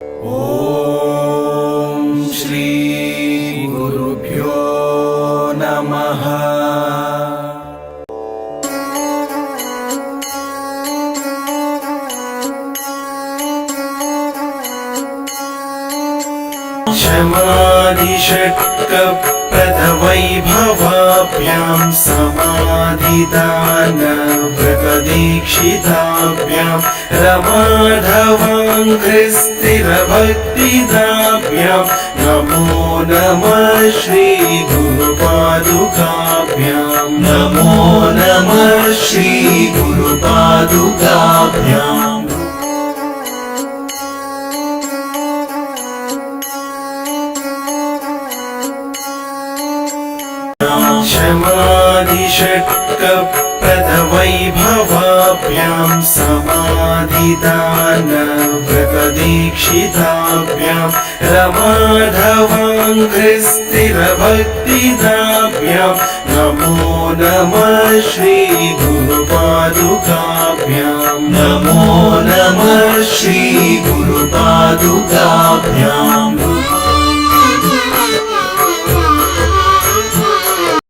ॐ श्री गुरुभ्यो नमः। शमाधिषट्कप्रदवैभवाभ्यां समाधिदानव्रतदीक्षिताभ्यां रमाधवाङ्घ्रिस्थिरभक्तिदाभ्यां नमो नमः श्रीगुरुपादुकाभ्यां नमो नमः श्रीगुरुपादुकाभ्याम्। शमाधिषट्कप्रदवैभवाभ्यां समाधिदानव्रतदीक्षिताभ्यां रमाधवाङ्घ्रिस्थिरभक्तिदाभ्यां नमो नमः श्रीगुरुपादुकाभ्यां नमो नमः श्रीगुरुपादुकाभ्याम्।